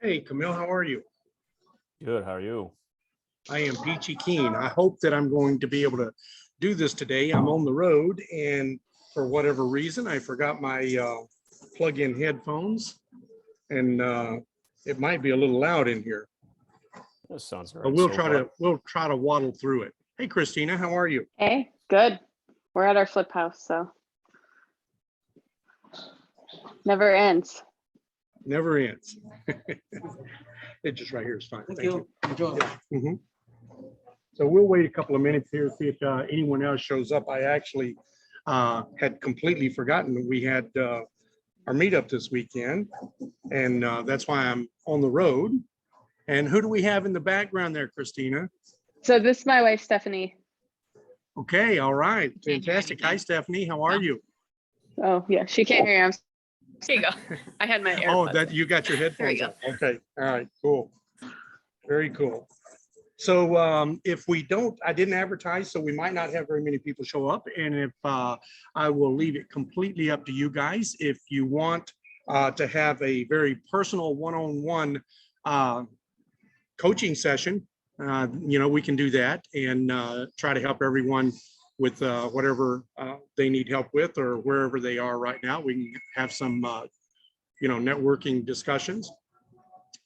Hey, Camille, how are you? Good. How are you? I am peachy keen. I hope that I'm going to be able to do this today. I'm on the road and for whatever reason, I forgot my plug-in headphones and it might be a little loud in here, That sounds all but right so far. we'll try to waddle through it. Hey, Christina, how are you? Hey, good. We're at our flip house, so never ends. Never ends. It just right here is fine. Thank you. Enjoy. Yeah. Mhm. So we'll wait a couple of minutes here, see if anyone else shows up. I actually had completely forgotten that we had our meetup this weekend, and that's why I'm on the road. And who do we have in the background there, Christina? So this is my wife, Stephanie. Okay, all right, fantastic. Hi, Stephanie. How are you? Oh, yeah, she can't hear you. There you go. I had my Oh, AirPods. that you got your There we headphones go. on. Okay, all right, cool. Very cool. So if we don't, I didn't advertise, so we might not have very many people show up. And if I will leave it completely up to you guys. If you want to have a very personal one-on-one coaching session, we can do that and try to help everyone with whatever they need help with or wherever they are right now. We can have some, networking discussions.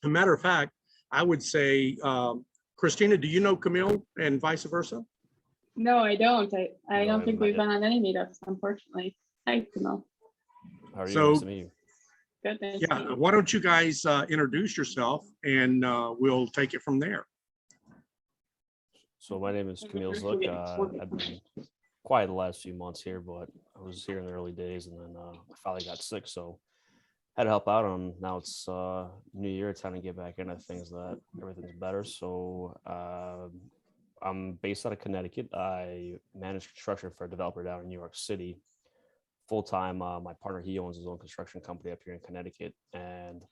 As a matter of fact, I would say, Christina, do you know Camille and vice versa? No, I don't. I No, don't I think haven't we've met been on any meetups, unfortunately. Hi, Camille. How are you? So- Nice to meet you. Good. Nice to meet Yeah, you. why don't you guys introduce yourself and we'll take it from there. So my name is Camille Zook. I've been quiet the last few months here, but I was here in the early days, and then I finally got sick, so had to help out. On now it's New Year, time to get back into things that everything's better. So I'm based out of Connecticut. I manage construction for a developer down in New York City. Full time. My partner, he owns his own construction company up here in Connecticut, and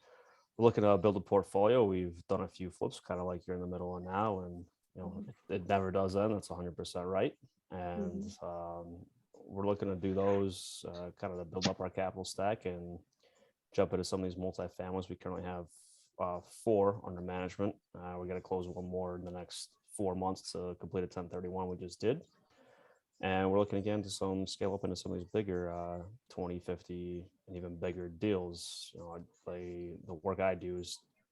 we're looking to build a portfolio. We've done a few flips, kind of like you're in the middle of now, and it never does end. That's 100% right. And we're looking to do those kind of to build up our capital stack and jump into some of these multifamilies. We currently have 4 under management. We're going to close one more in the next 4 months to complete a 1031 we just did. And we're looking again to some scale up into some of these bigger 20, 50, and even bigger deals. The work I do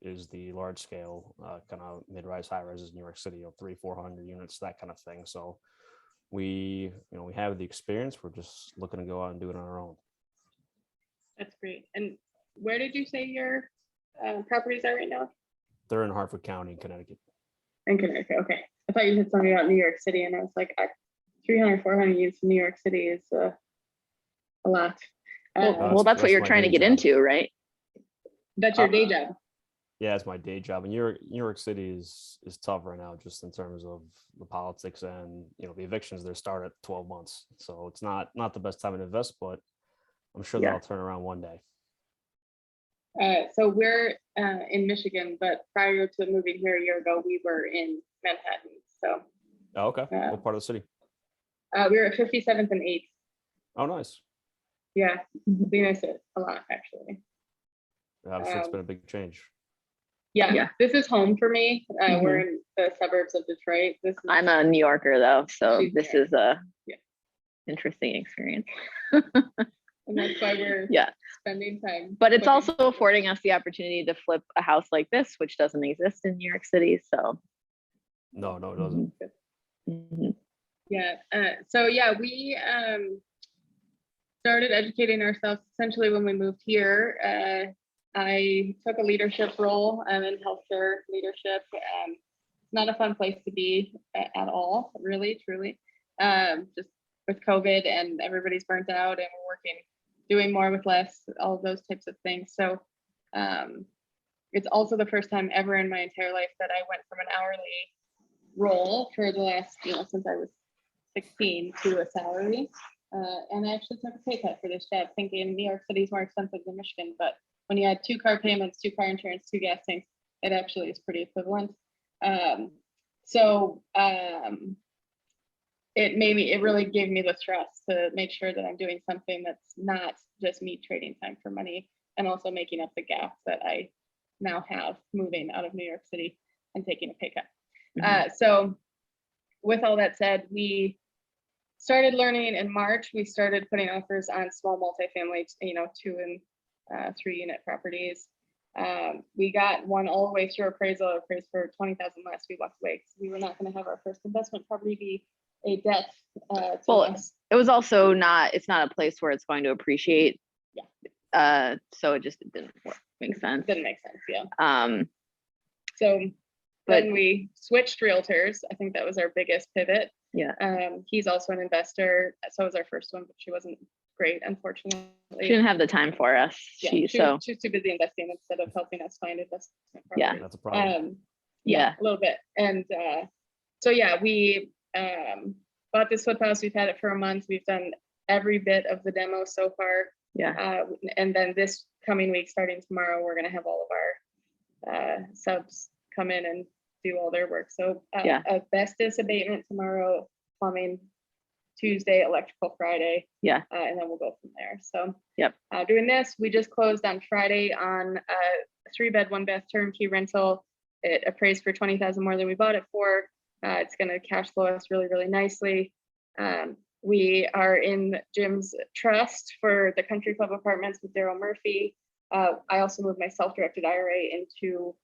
is the large scale kind of mid-rise, high rises in New York City, 300-400 units, that kind of thing. So we have the experience. We're just looking to go out and do it on our own. That's great. And where did you say your properties are right now? They're in Hartford County, Connecticut. In Connecticut. Okay. I thought you said something about New York City, and I was like, 300, 400 units in New York City is a lot. Well, that's what you're my trying to day get job. into, right? That's your day job. Yeah, it's my day job. And New York City is tough right now, just in terms of the politics and the evictions. They start at 12 months, so it's not the best time to invest. But I'm sure that'll turn around one day. So we're in Michigan, but prior to moving here a year ago, we were in Manhattan. So Oh, okay. What part of the city? we were at 57th and 8th. Oh, nice. Yeah, we miss it a lot, actually. I'm sure it's been a big change. Yeah. This is home for me. We're in the suburbs of Detroit. I'm a New Yorker though, so She's this there. is a Yeah. interesting experience. And that's why we're Yeah, spending time. but it's looking- also affording us the opportunity to flip a house like this, which doesn't exist in New York City. So No, it doesn't. mhm. Yeah. So yeah, we started educating ourselves essentially when we moved here. I took a leadership role in healthcare leadership. It's not a fun place to be at all, really, truly. Just with COVID and everybody's burnt out and we're doing more with less, all of those types of things. So it's also the first time ever in my entire life that I went from an hourly role for the last, since I was 16 to a salary. And I actually took a pay cut for this job, thinking New York City is more expensive than Michigan, but when you add 2 car payments, 2 car insurance, 2 gas tanks, it actually is pretty equivalent. It really gave me the trust to make sure that I'm doing something that's not just me trading time for money and also making up the gap that I now have moving out of New York City and taking a pay cut. Mhm. So with all that said, we started learning in March. We started putting offers on small multifamily, 2 and 3 unit properties. We got one all the way through appraisal, appraised for 20,000 less. We walked away because we were not going to have our first investment property be a debt to Well, us. It was also it's not a place where it's going to appreciate. Yeah. So it just didn't make sense. Didn't make sense, yeah. So, So but then we switched realtors. I think that was our biggest pivot. yeah, He's also an investor. So was our first one, but she wasn't great, unfortunately. she didn't have the time for us. Yeah, She, she so was too busy investing instead of helping us find investment Yeah. properties. That's a problem. Yeah, a little bit. And so yeah, we bought this flip house. We've had it for a month. We've done every bit of the demo so far. yeah, And then this coming week, starting tomorrow, we're gonna have all of our subs come in and do all their work. So Yeah. asbestos abatement tomorrow, plumbing Tuesday, electrical Friday. Yeah. And then we'll go from there. So Yep. Doing this, we just closed on Friday on a 3-bed, 1-bath turnkey rental. It appraised for 20,000 more than we bought it for. It's gonna cash flow us really, really nicely. We are in Jim's trust for the Country Club Apartments with Daryl Murphy. I also moved my self-directed IRA into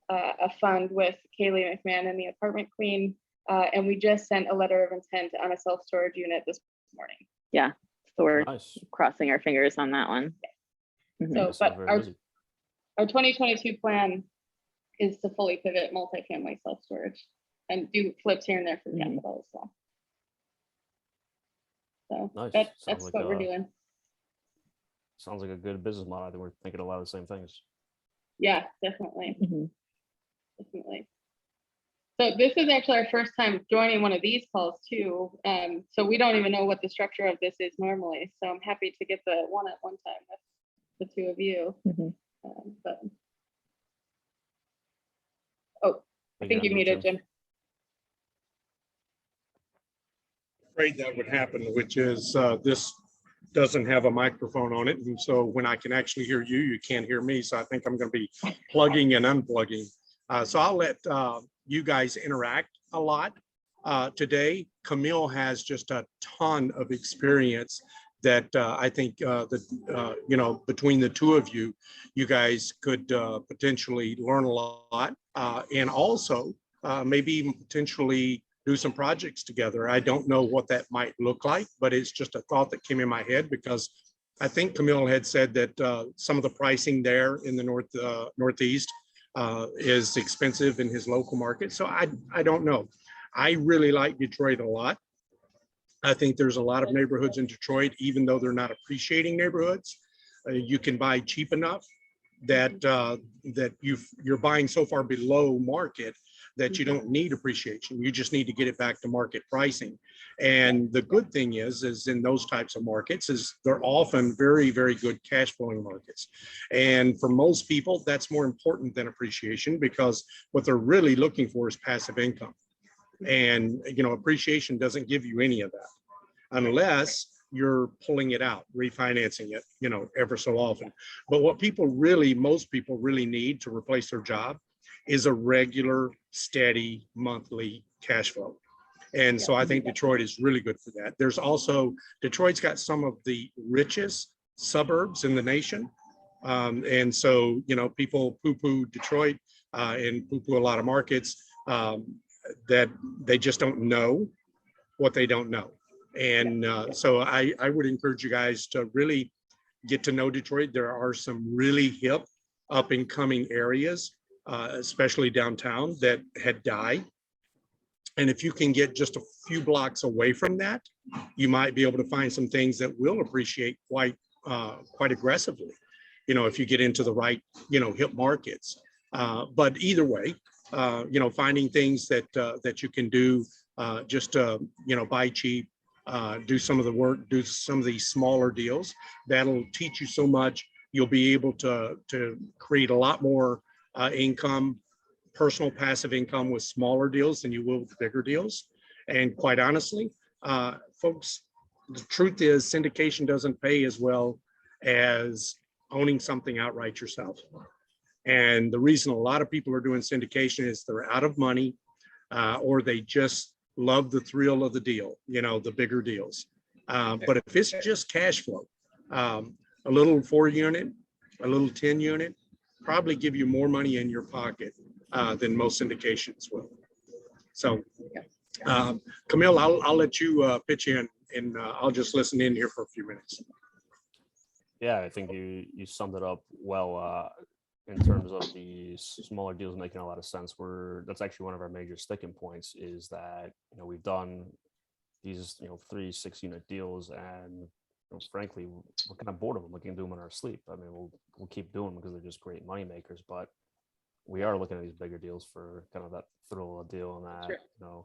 a fund with Kaylee McMahon and the Apartment Queen. And we just sent a letter of intent on a self-storage unit this morning. yeah. So we're Nice. crossing our fingers on that one. Mhm. So, You sound but very busy. our 2022 plan is to fully pivot multifamily self-storage and do flips here and there for Mhm. capital as well. So Nice. that's Sounds like what we're doing. Sounds like a good business model. I think we're thinking a lot of the same things. Yeah, definitely. Mhm. Definitely. So this is actually our first time joining one of these calls too. So we don't even know what the structure of this is normally. So I'm happy to get the one at one time with the 2 of you. Mhm. But oh, I think you muted, Jim. Afraid that would happen, which is this doesn't have a microphone on it. And so when I can actually hear you, you can't hear me. So I think I'm going to be plugging and unplugging. So I'll let you guys interact a lot today. Camille has just a ton of experience that I think that, between the 2 of you, you guys could potentially learn a lot and also maybe even potentially do some projects together. I don't know what that might look like, but it's just a thought that came in my head because I think Camille had said that some of the pricing there in the Northeast is expensive in his local market. So I don't know. I really like Detroit a lot. I think there's a lot of neighborhoods in Detroit, even though they're not appreciating neighborhoods, you can buy cheap enough that that you're buying so far below market that you don't need appreciation. You just need to get it back to market pricing. And the good thing is in those types of markets is they're often very, very good cash flowing markets. And for most people, that's more important than appreciation because what they're really looking for is passive income. And, appreciation doesn't give you any of that unless you're pulling it out, refinancing it, ever so often. But what most people really need to replace their job is a regular, steady monthly cash flow. And so I think Detroit is really good for that. There's also, Detroit's got some of the richest suburbs in the nation. And so, people poo-poo Detroit and poo-poo a lot of markets that they just don't know what they don't know. And so I would encourage you guys to really get to know Detroit. There are some really hip up and coming areas, especially downtown, that had died. And if you can get just a few blocks away from that, you might be able to find some things that will appreciate quite aggressively, if you get into the right, hip markets. But either way, finding things that you can do just buy cheap, do some of the work, do some of these smaller deals. That'll teach you so much. You'll be able to create a lot more income, personal passive income with smaller deals than you will with bigger deals. And quite honestly, folks, the truth is syndication doesn't pay as well as owning something outright yourself. And the reason a lot of people are doing syndication is they're out of money, or they just love the thrill of the deal, the bigger deals. But if it's just cash flow, a little 4-unit, a little 10-unit, probably give you more money in your pocket than most syndications will. So, Camille, I'll let you pitch in, and I'll just listen in here for a few minutes. Yeah, I think you summed it up well in terms of the smaller deals making a lot of sense. That's actually one of our major sticking points is that we've done these 3 6-unit deals, and frankly we're kind of bored of them. We can do them in our sleep. I mean, we'll keep doing them because they're just great money makers, but we are looking at these bigger deals for kind of that thrill of deal, and that Sure.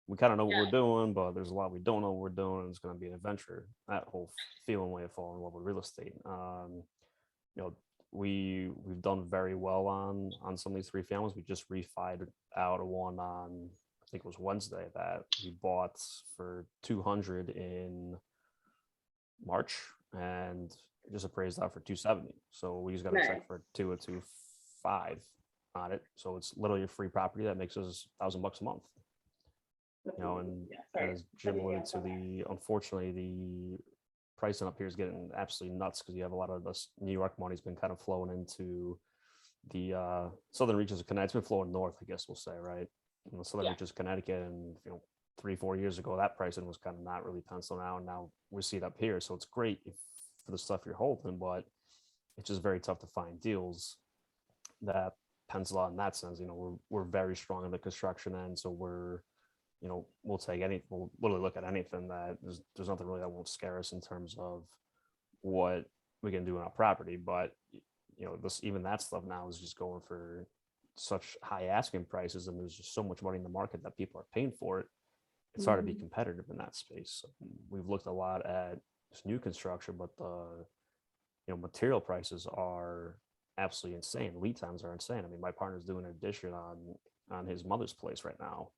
we kind of know what we're doing, but there's a lot we don't know what we're doing, and it's going to be an adventure. That whole feeling way of falling in love with real estate. We've done very well on some of these 3 families. We just refied out a one on, I think it was Wednesday, that we bought for 200 in March, and it just appraised out for 270. So we just got a check for 225 on it. So it's literally a free property that makes us $1,000 a month. And as Jim alluded to, unfortunately the pricing up here is getting absolutely nuts because you have a lot of this New York money's been kind of flowing into the southern reaches of Connecticut. It's been flowing north, I guess we'll say, right? The southern reaches of Connecticut, and 3-4 years ago that pricing was kind of not really penciling out, and now we see it up here. So it's great for the stuff you're holding, but it's just very tough to find deals that pencil out in that sense. We're very strong in the construction end, so we'll take we'll literally look at anything. That there's nothing really that won't scare us in terms of what we can do on our property. But even that stuff now is just going for such high asking prices, and there's just so much money in the market that people are paying for it. It's hard to be competitive in that space. So we've looked a lot at just new construction, but the material prices are absolutely insane. Lead times are insane. I mean, my partner's doing an addition on his mother's place right now,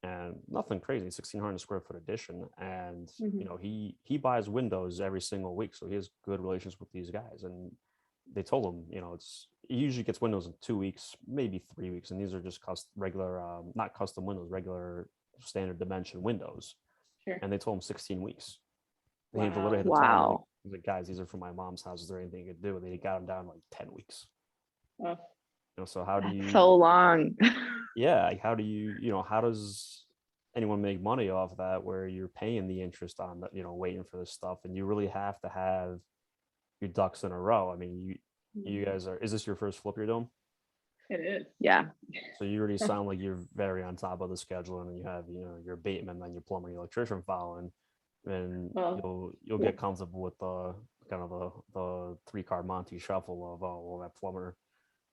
and nothing crazy, 1,600 square foot addition. And he buys windows every single week, so he has good relations with these guys. And they told him, he usually gets windows in 2 weeks, maybe 3 weeks, and these are just regular, not custom windows, regular standard dimension windows. Sure. And they told him 16 weeks. They Wow. literally had to tell him, like, guys, these are from my mom's house. Is there anything you could do? And they got him down like 10 weeks. Oh. So how do you? So long. Yeah, like how do you, how does anyone make money off that where you're paying the interest on that, waiting for this stuff, and you really have to have your ducks in a row. I mean, you guys is this your first flip you're doing? It is. Yeah. So you already sound like you're very on top of the schedule, and you have, your abatement and your plumber and your electrician following, and you'll get comfortable with the kind of the 3-card Monty shuffle of, oh, well, that plumber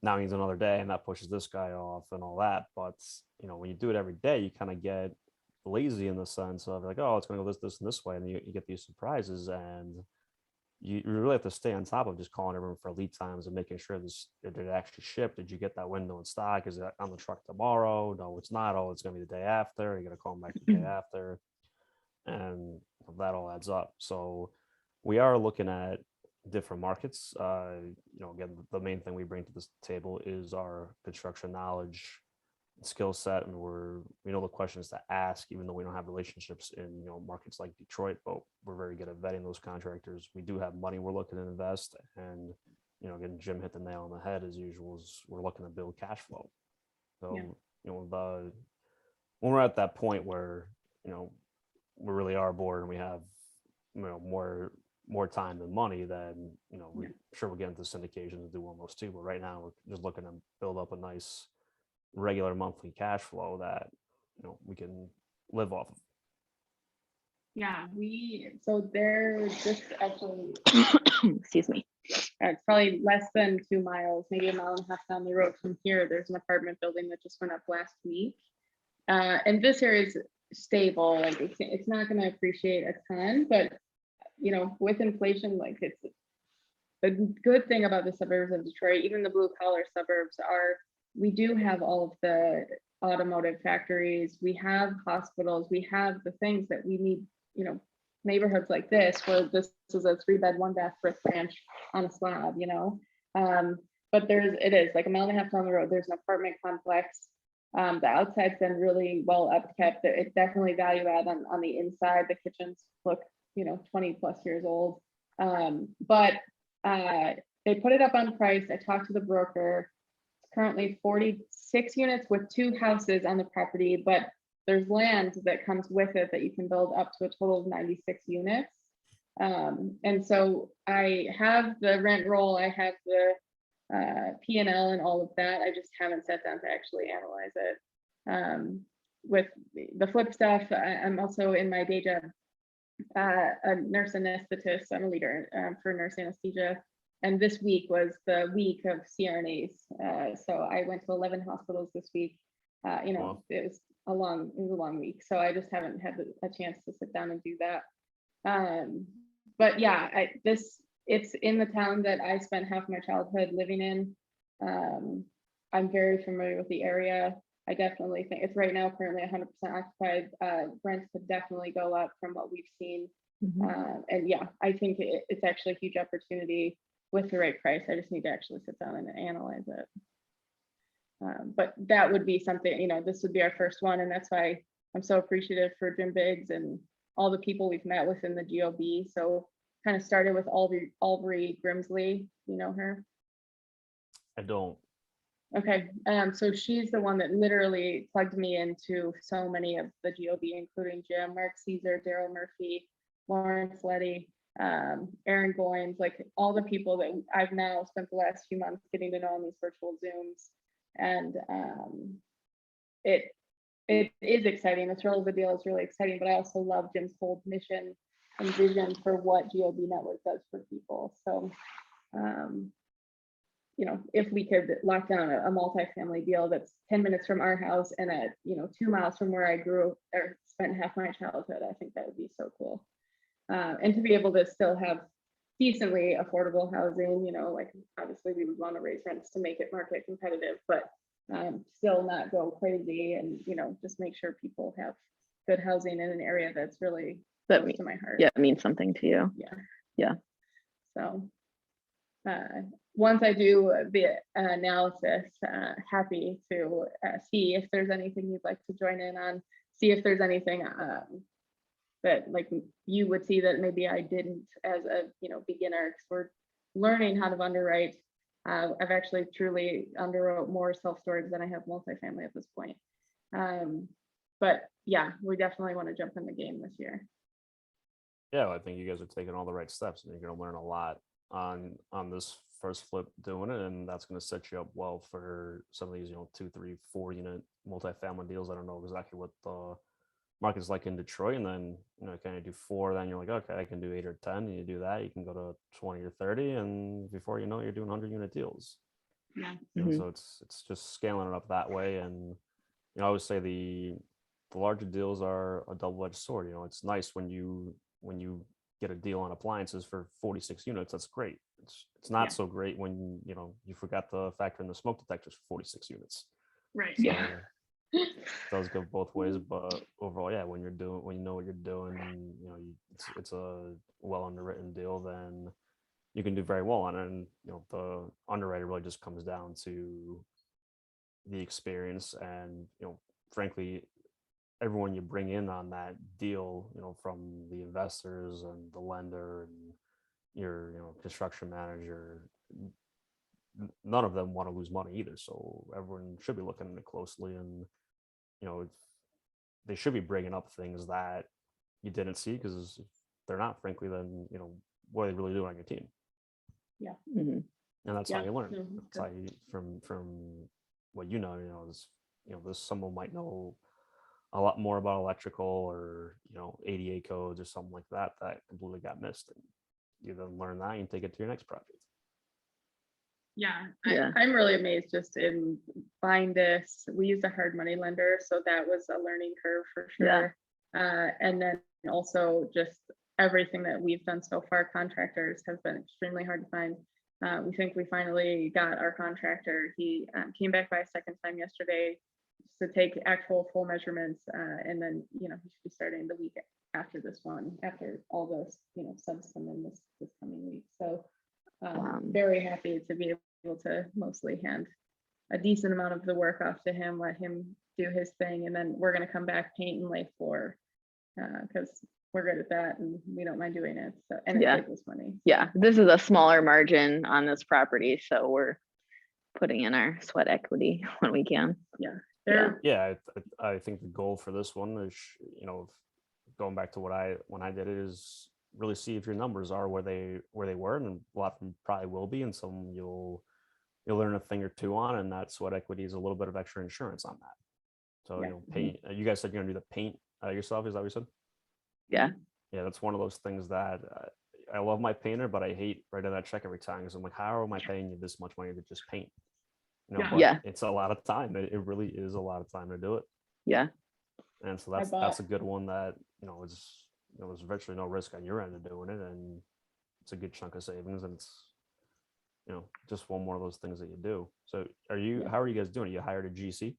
now needs another day, and that pushes this guy off and all that. But when you do it every day, you kind of get lazy in the sense of like, oh, it's going to go this and this way, and you get these surprises, and you really have to stay on top of just calling everyone for lead times and making sure did it actually ship? Did you get that window in stock? Is it on the truck tomorrow? No, it's not. Oh, it's going to be the day after. You got to call them back the day after, and that all adds up. So we are looking at different markets. Again, the main thing we bring to this table is our construction knowledge, skill set, and we know the questions to ask, even though we don't have relationships in markets like Detroit, but we're very good at vetting those contractors. We do have money we're looking to invest, and again, Jim hit the nail on the head as usual. Is we're looking to build cash flow. So when we're at that point where we really are bored and we have more time than money, then we're sure we'll get into syndication and do one of those too. But right now we're just looking to build up a nice regular monthly cash flow that we can live off of. Yeah, so they're just actually Excuse me. it's probably less than 2 miles, maybe 1.5 miles down the road from here. There's an apartment building that just went up last week, and this area is stable. Like it's not going to appreciate a ton, but with inflation, like it's the good thing about the suburbs of Detroit, even the blue collar suburbs, we do have all of the automotive factories, we have hospitals, we have the things that we need, neighborhoods like this, where this is a 3-bed, 1-bath brick ranch on a slab, but but it is like a mile and a half down the road. There's an apartment complex. The outside's been really well upkept. It's definitely value add on the inside. The kitchens look, 20 plus years old. But they put it up on price. I talked to the broker. It's currently 46 units with 2 houses on the property, but there's land that comes with it that you can build up to a total of 96 units. And so I have the rent roll, I have the P&L and all of that. I just haven't sat down to actually analyze it. With the flip stuff, I'm also in my day job, a nurse anesthetist. I'm a leader for nurse anesthesia. And this week was the week of CRNAs. So I went to 11 hospitals this week. Wow. It was a long week. So I just haven't had a chance to sit down and do that. But yeah, it's in the town that I spent half my childhood living in. I'm very familiar with the area. I definitely think it's right now currently 100% occupied. Rents could definitely go up from what we've seen. And yeah, I think it's actually a huge opportunity with the right price. I just need to actually sit down and analyze it. But that would be something, this would be our first one. And that's why I'm so appreciative for Jim Biggs and all the people we've met with in the GOB. So kind of started with Aubrey Grimsley. You know her? I don't. Okay, so she's the one that literally plugged me into so many of the GOB, including Jim, Mark Caesar, Daryl Murphy, Lawrence Letty, Aaron Goins, like all the people that I've now spent the last few months getting to know on these virtual Zooms. And it is exciting. This role of the deal is really exciting, but I also love Jim's whole mission and vision for what GOB Network does for people. So, if we could lock down a multifamily deal that's 10 minutes from our house and at 2 miles from where I grew or spent half my childhood, I think that would be so cool. And to be able to still have decently affordable housing, like obviously we would want to raise rents to make it market competitive, but still not go crazy and just make sure people have good housing in an area that's really close to my heart. Yeah, it means something to you. Yeah. So once I do the analysis, happy to see if there's anything you'd like to join in on, see if there's anything that like you would see that maybe I didn't as a beginner, because we're learning how to underwrite. I've actually truly underwrote more self-storage than I have multifamily at this point. But yeah, we definitely want to jump in the game this year. Yeah, I think you guys are taking all the right steps, and you're going to learn a lot on this first flip doing it, and that's going to set you up well for some of these 2, 3, 4 unit multifamily deals. I don't know exactly what the market's like in Detroit, and then kind of do 4, then you're like, okay, I can do 8 or 10, and you do that, you can go to 20 or 30, and before you know it, you're doing 100 unit deals. Yeah. So it's just scaling it up that way. And I always say the larger deals are a double-edged sword. It's nice when you get a deal on appliances for 46 units. That's great. It's not so great when you forgot to factor in the smoke detectors for 46 units. Right. So it does go both ways, but overall, yeah, when you know what you're doing, and it's a well underwritten deal, then you can do very well on it. And the underwriter really just comes down to the experience, and frankly, everyone you bring in on that deal, from the investors and the lender and your construction manager, none of them want to lose money either. So everyone should be looking at it closely, and they should be bringing up things that you didn't see, because if they're not, frankly, then what are they really doing on your team? Yeah. Mm-hmm. And that's how you learn. Mhm. That's how you, from what is this, someone might know a lot more about electrical or ADA codes or something like that completely got missed, and you then learn that and take it to your next project. Yeah, Yeah. I'm really amazed just in buying this. We used a hard money lender, so that was a learning curve for sure. And then also just everything that we've done so far, contractors have been extremely hard to find. We think we finally got our contractor. He came back by a second time yesterday to take actual full measurements, and then he should be starting the week after this one, after all those subs come in this coming week. So very happy to be to mostly hand a decent amount of the work off to him, let him do his thing, and then we're gonna come back, paint and lay floor, because we're good at that and we don't mind doing it. So, and it Yeah. saves us money. Yeah, this is a smaller margin on this property, so we're putting in our sweat equity when we can. They're Yeah, I think the goal for this one is, going back to when I did it, is really see if your numbers are where they were, and a lot of them probably will be, and some you'll learn a thing or two on, and that sweat equity is a little bit of extra insurance on that. So Yeah. paint. You guys said you're gonna do the paint yourself. Is that what you said? Yeah. Yeah, that's one of those things that I love my painter, but I hate writing that check every time because I'm like, how am I paying you this much money to just paint? Yeah. But Yeah. it's a lot of time. It really is a lot of time to do it. Yeah. And so I that's bought- a good one that is there's virtually no risk on your end of doing it, and it's a good chunk of savings, and it's just one more of those things that you do. So Yeah. how are you guys doing? You hired a GC?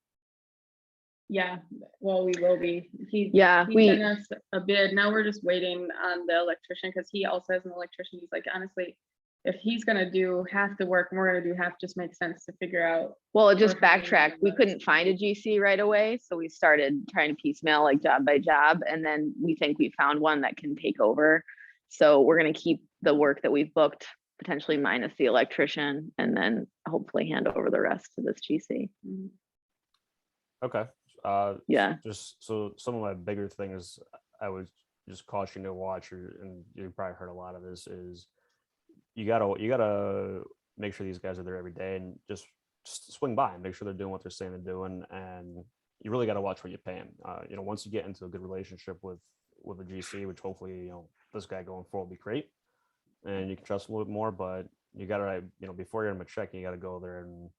Yeah, well, we will be. He we- sent us a bid. Now we're just waiting on the electrician because he also has an electrician. He's like, honestly, if he's gonna do half the work and we're gonna do half, just makes sense to figure out. Well, just Or if we backtrack. can We look. couldn't find a GC right away, so we started trying to piecemeal like job by job, and then we think we found one that can take over. So we're gonna keep the work that we've booked, potentially minus the electrician, and then hopefully hand over the rest to this GC. Mhm. Okay. Yeah. Just so some of my bigger things I would just caution you to watch, and you probably heard a lot of this, is you gotta make sure these guys are there every day, and just swing by and make sure they're doing what they're saying they're doing, and you really gotta watch what you pay them. Once you get into a good relationship with a GC, which hopefully this guy going forward will be great, and you can trust him a little bit more, but you gotta before you're in a check, you gotta go there and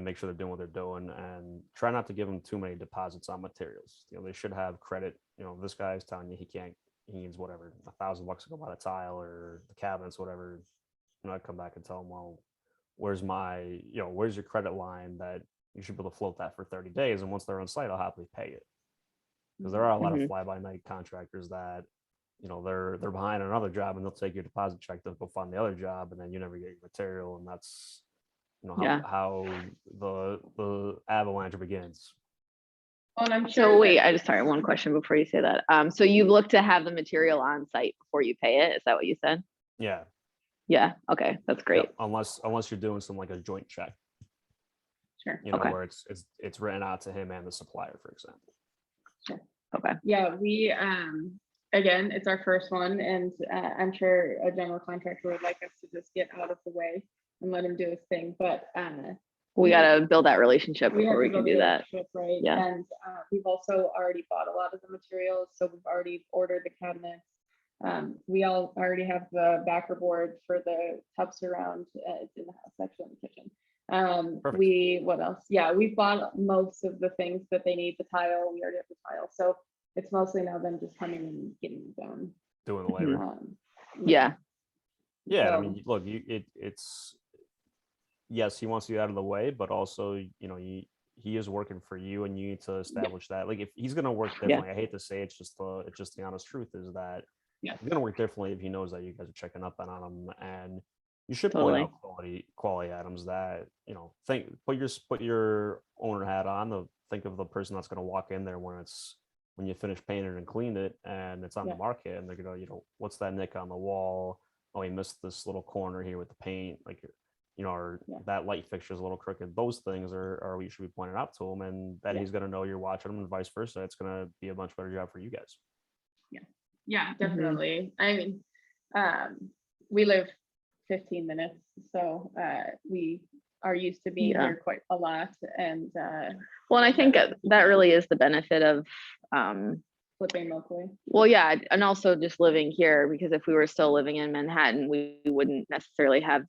make sure they're doing what they're doing, and try not to give them too many deposits on materials. They should have credit. This guy's telling you he needs whatever, $1,000 to go buy the tile or the cabinets, whatever. I come back and tell them, well, where's your credit line that you should be able to float that for 30 days, and once they're on site, I'll happily pay it. Because there are a lot of Mhm. fly-by-night contractors that they're behind on another job, and they'll take your deposit check to go fund the other job, and then you never get your material, and that's Yeah. how the avalanche begins. Oh, and I'm sure. So wait, that- sorry, one question before you say that. So you look to have the material on site before you pay it? Is that what you said? Yeah. Yeah, okay, that's great. Yep, unless you're doing some like a joint check, Sure. Okay. where it's written out to him and the supplier, for example. Okay. Yeah, we, again, it's our first one, and I'm sure a general contractor would like us to just get out of the way and let him do his thing, but We gotta build that relationship we have before to we can build do the that. relationship, right? Yeah. And we've also already bought a lot of the materials, so we've already ordered the cabinets. We all already have the backer board for the tub surround. It's in the house, actually, in the kitchen. Perfect. What else? Yeah, we've bought most of the things that they need. The tile, we already have the tile, so it's mostly now them just coming and getting it done. Doing the Mhm. labor. Yeah, Yeah, I So- mean, look, it's yes, he wants you out of the way, but also, he is working for you, and you need to establish that. Like, if he's gonna work differently, I hate to say it's just the honest truth is that Yeah. he's gonna work differently if he knows that you guys are checking up on him, and you should Totally. point out quality items that put your owner hat on. Think of the person that's gonna walk in there when you finish painting and cleaned it, and it's on the Yeah. market, and they're gonna, what's that nick on the wall? Oh, he missed this little corner here with the paint, like, or Yeah. that light fixture is a little crooked. Those things are what you should be pointing out to him, and that Yeah. he's gonna know you're watching him, and vice versa. It's gonna be a much better job for you guys. Yeah, definitely. I mean, we live 15 minutes, so we are used to being Yeah. here quite a lot, and well, and I think that really is the benefit of, flipping locally. well, yeah, and also just living here, because if we were still living in Manhattan, we wouldn't necessarily have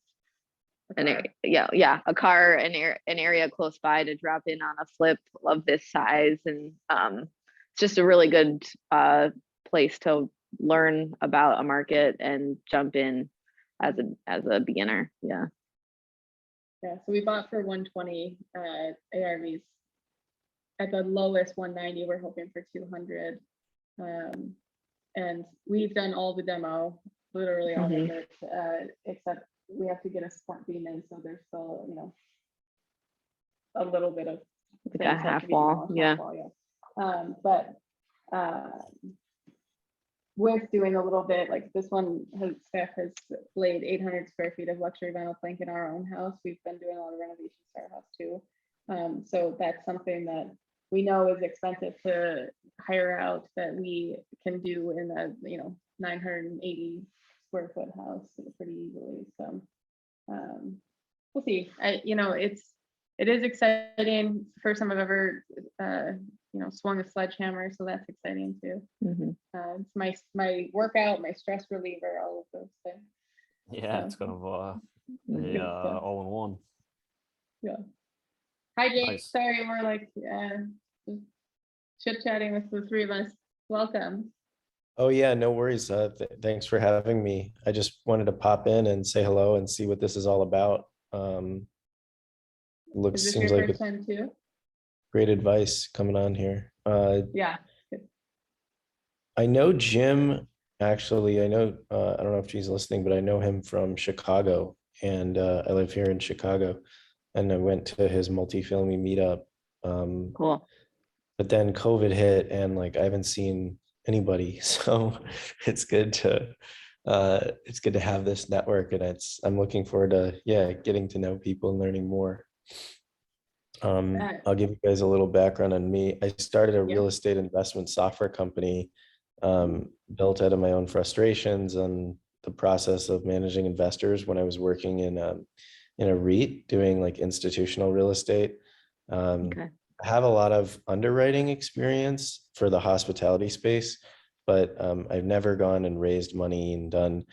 a car, an area close by to drop in on a flip of this size, and it's just a really good place to learn about a market and jump in as a beginner. Yeah. Yeah, so we bought for 120 ARVs. At the lowest 190, we're hoping for 200. And we've done all the demo, literally all of it, except we have to get a sport beam in, so there's still, you know, a little bit of Like a things have to half be wall, demolished, yeah. half wall, yeah. But with doing a little bit, like this one, staff has laid 800 square feet of luxury vinyl plank in our own house. We've been doing a lot of renovations to our house too. So that's something that we know is expensive to hire out, that we can do in a, you know, 980 square foot house pretty easily. So we'll see. You know, it is exciting. First time I've ever you know, swung a sledgehammer, so that's exciting too. Mhm. It's my workout, my stress reliever, all of those things. Yeah, So, it's kind of good stuff. all in one. Yeah. Hi, Jake. Nice. Sorry, we're like chit chatting with the three of us. Welcome. Oh yeah, no worries. Thanks for having me. I just wanted to pop in and say hello and see what this is all about. Is this Seems your like first it's time too? great advice coming on here. Yeah. I know Jim, actually, I know, I don't know if she's listening, but I know him from Chicago, and I live here in Chicago, and I went to his multifamily meetup. Cool. But then COVID hit, and like I haven't seen anybody, so it's good to have this network, and I'm looking forward to getting to know people and learning more. I'll give you guys a little background on me. I started a real estate investment software company, built out of my own frustrations and the process of managing investors when I was working in a REIT doing like institutional real estate. Okay. I have a lot of underwriting experience for the hospitality space, but I've never gone and raised money and done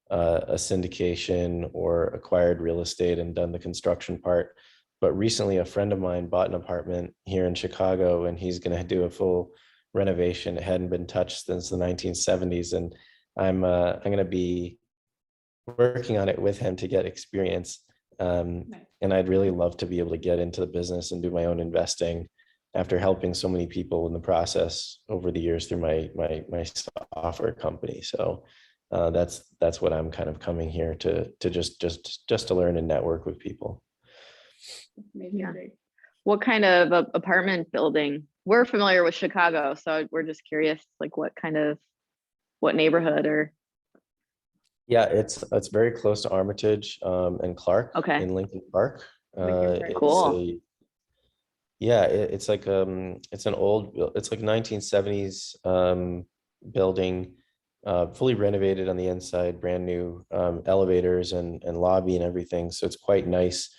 a syndication or acquired real estate and done the construction part. But recently, a friend of mine bought an apartment here in Chicago, and he's going to do a full renovation. It hadn't been touched since the 1970s, and I'm going to be working on it with him to get experience. And I'd really love to be able to get into the business and do my own investing after helping so many people in the process over the years through my software company. So that's what I'm kind of coming here to just to learn and network with people. Yeah. What kind of apartment building? We're familiar with Chicago, so we're just curious, like what neighborhood or? Yeah, it's very close to Armitage and Clark Okay. in Lincoln Park. Cool. It's like it's an old, it's like 1970s building, fully renovated on the inside, brand new elevators and lobby and everything. So it's quite nice.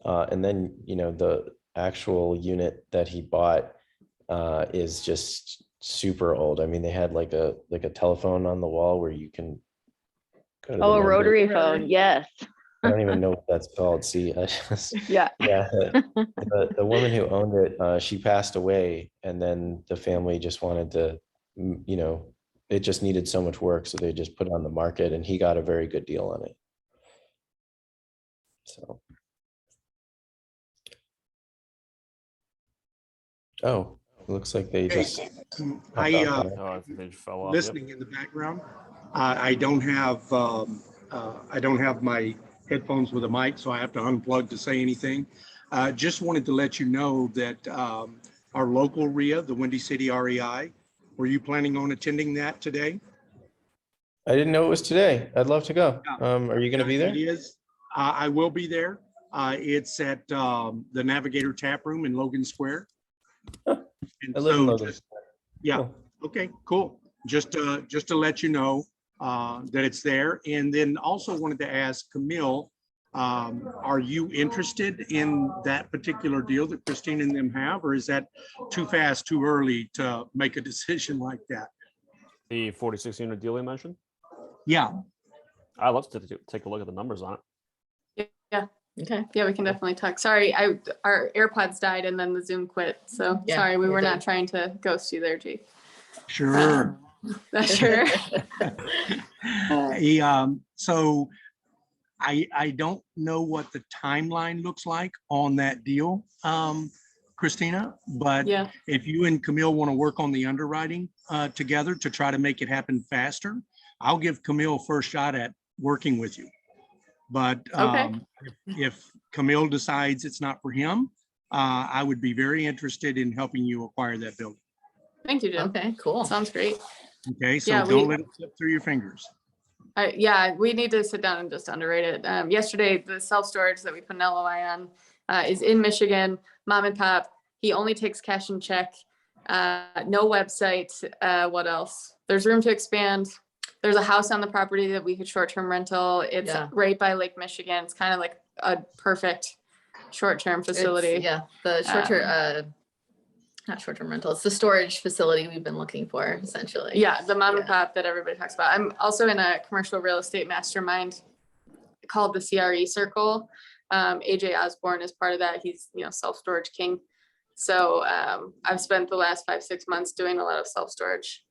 And then, you know, the actual unit that he bought is just super old. I mean, they had like a telephone on the wall where you can go to the Oh, a number. rotary phone. Yes. I don't even know what that's called. See, I just, Yeah. yeah, the woman who owned it, she passed away, and then the family just wanted to, you know, it just needed so much work, so they just put it on the market, and he got a very good deal on it. So, oh, it looks like they Hey, just. I Oh, I think they just fell off. Yep. listening in the background. I don't have my headphones with a mic, so I have to unplug to say anything. Just wanted to let you know that our local RIA, the Windy City REI, were you planning on attending that today? I didn't know it was today. I'd love to go. Are you going to be there? It is. I will be there. It's at the Navigator Tap Room in Logan Square. And I live in so Logan. yeah. Cool. Okay, cool. Just to let you know that it's there. And then also wanted to ask Camille, are you interested in that particular deal that Christine and them have, or is that too fast, too early to make a decision like that? The 46 unit deal you mentioned. Yeah. I'd love to take a look at the numbers on it. Yeah. Okay. Yeah, we can definitely talk. Sorry, our AirPods died and then the Zoom quit. So Yeah, sorry, we you're were good. not trying to ghost you there, Jake. Sure. Sure. So I don't know what the timeline looks like on that deal, Christina, but Yeah. if you and Camille want to work on the underwriting together to try to make it happen faster, I'll give Camille first shot at working with you. But if Camille decides it's not for him, I would be very interested in helping you acquire that building. Thank you, Jim. Okay, cool. Sounds great. Okay, so Yeah, don't let it slip through your fingers. Yeah, we need to sit down and just underwrite it. Yesterday, the self-storage that we put an LOI on is in Michigan, mom and pop. He only takes cash and check, no website. What else? There's room to expand. There's a house on the property that we could short-term rental. It's Yeah. right by Lake Michigan. It's kind of like a perfect short-term facility. Yeah, the short-term, not short-term rental, it's the storage facility we've been looking for, essentially. Yeah, the mom and Yeah. pop that everybody talks about. I'm also in a commercial real estate mastermind called the CRE Circle. AJ Osborne is part of that. He's, self-storage king. So I've spent the last 5-6 months doing a lot of self-storage,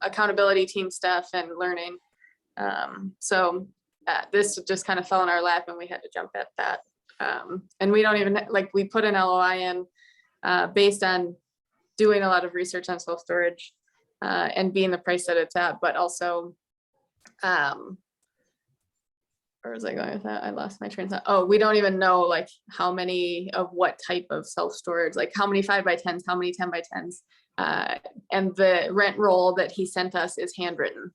accountability team stuff and learning. So this just kind of fell in our lap and we had to jump at that. And we don't even, we put an LOI in based on doing a lot of research on self-storage and being the price that it's at, but also, where was I going with that? I lost my train of thought. Oh, we don't even know how many of what type of self-storage, how many 5x10s, how many 10x10s. And the rent roll that he sent us is handwritten.